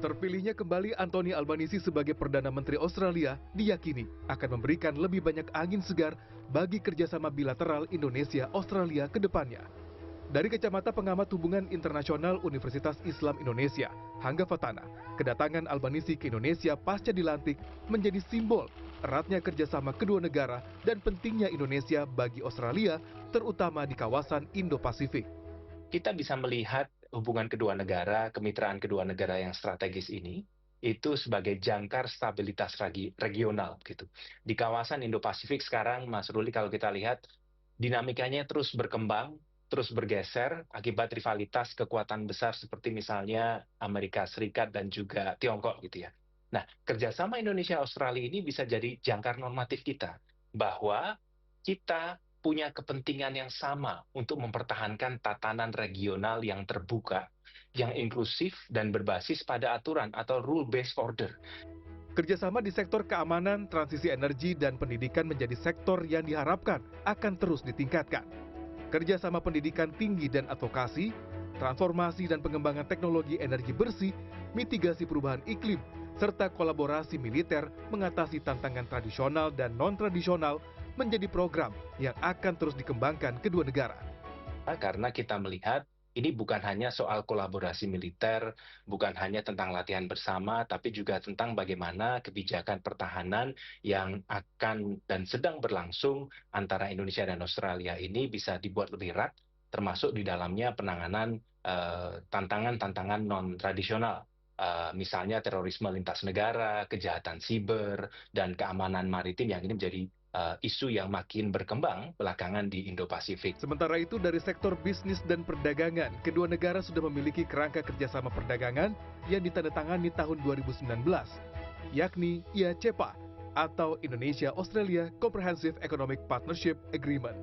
Terpilihnya kembali Anthony Albanese sebagai Perdana Menteri Australia diyakini akan memberikan lebih banyak angin segar bagi kerjasama bilateral Indonesia-Australia ke depannya. Dari kacamata pengamat hubungan internasional Universitas Islam Indonesia, Hangga Fatana, kedatangan Albanese ke Indonesia pasca dilantik menjadi simbol eratnya kerjasama kedua negara dan pentingnya Indonesia bagi Australia, terutama di kawasan Indo-Pasifik. Kita bisa melihat hubungan kedua negara, kemitraan kedua negara yang strategis ini, itu sebagai jangkar stabilitas regional gitu. Di kawasan Indo-Pasifik sekarang, Mas Ruli, kalau kita lihat, dinamikanya terus berkembang, terus bergeser akibat rivalitas kekuatan besar seperti misalnya Amerika Serikat dan juga Tiongkok gitu ya. Nah, kerjasama Indonesia-Australia ini bisa jadi jangkar normatif kita, bahwa kita punya kepentingan yang sama untuk mempertahankan tatanan regional yang terbuka, yang inklusif dan berbasis pada aturan atau rule-based order. Kerjasama di sektor keamanan, transisi energi, dan pendidikan menjadi sektor yang diharapkan akan terus ditingkatkan. Kerjasama pendidikan tinggi dan advokasi, transformasi dan pengembangan teknologi energi bersih, mitigasi perubahan iklim, serta kolaborasi militer mengatasi tantangan tradisional dan non-tradisional menjadi program yang akan terus dikembangkan kedua negara. Karena kita melihat ini bukan hanya soal kolaborasi militer, bukan hanya tentang latihan bersama, tapi juga tentang bagaimana kebijakan pertahanan yang akan dan sedang berlangsung antara Indonesia dan Australia ini bisa dibuat lebih erat, termasuk di dalamnya penanganan tantangan-tantangan non-tradisional. Misalnya terorisme lintas negara, kejahatan siber, dan keamanan maritim yang ini menjadi isu yang makin berkembang belakangan di Indo-Pasifik. Sementara itu dari sektor bisnis dan perdagangan, kedua negara sudah memiliki kerangka kerjasama perdagangan yang ditandatangani tahun 2019, yakni IACEPA atau Indonesia-Australia Comprehensive Economic Partnership Agreement.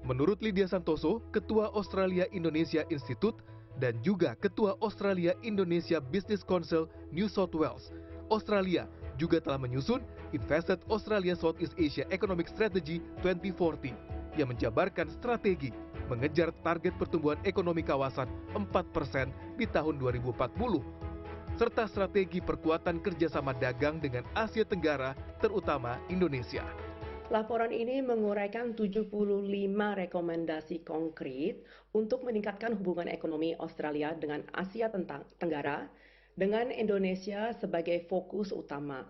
Menurut Lydia Santoso, Ketua Australia Indonesia Institute dan juga Ketua Australia Indonesia Business Council New South Wales, Australia juga telah menyusun Invested Australia Southeast Asia Economic Strategy 2040 yang menjabarkan strategi mengejar target pertumbuhan ekonomi kawasan 4% di tahun 2040, serta strategi perkuatan kerjasama dagang dengan Asia Tenggara, terutama Indonesia. Laporan ini menguraikan 75 rekomendasi konkret untuk meningkatkan hubungan ekonomi Australia dengan Asia Tenggara dengan Indonesia sebagai fokus utama.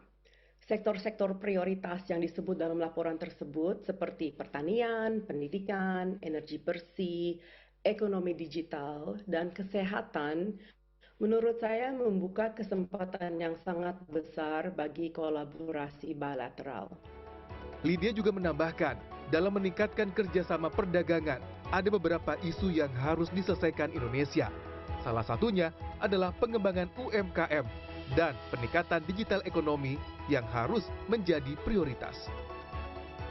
Sektor-sektor prioritas yang disebut dalam laporan tersebut seperti pertanian, pendidikan, energi bersih, ekonomi digital, dan kesehatan menurut saya membuka kesempatan yang sangat besar bagi kolaborasi bilateral. Lydia juga menambahkan, dalam meningkatkan kerjasama perdagangan, ada beberapa isu yang harus diselesaikan Indonesia. Salah satunya adalah pengembangan UMKM dan peningkatan digital ekonomi yang harus menjadi prioritas.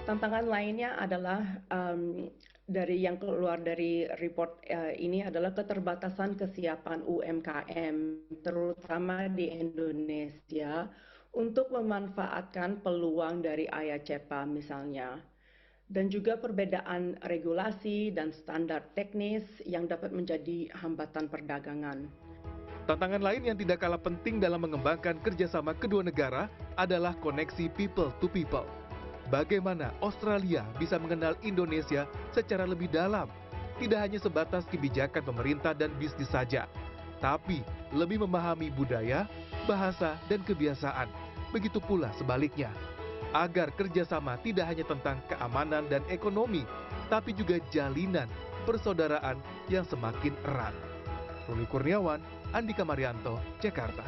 Tantangan lainnya adalah dari yang keluar dari report ini adalah keterbatasan kesiapan UMKM, terutama di Indonesia, untuk memanfaatkan peluang dari IACEPA misalnya. Dan juga perbedaan regulasi dan standar teknis yang dapat menjadi hambatan perdagangan. Tantangan lain yang tidak kalah penting dalam mengembangkan kerjasama kedua negara adalah koneksi people to people. Bagaimana Australia bisa mengenal Indonesia secara lebih dalam, tidak hanya sebatas kebijakan pemerintah dan bisnis saja, tapi lebih memahami budaya, bahasa, dan kebiasaan. Begitu pula sebaliknya, agar kerjasama tidak hanya tentang keamanan dan ekonomi, tapi juga jalinan persaudaraan yang semakin erat. Ruli Kurniawan, Andika Marianto, Jakarta.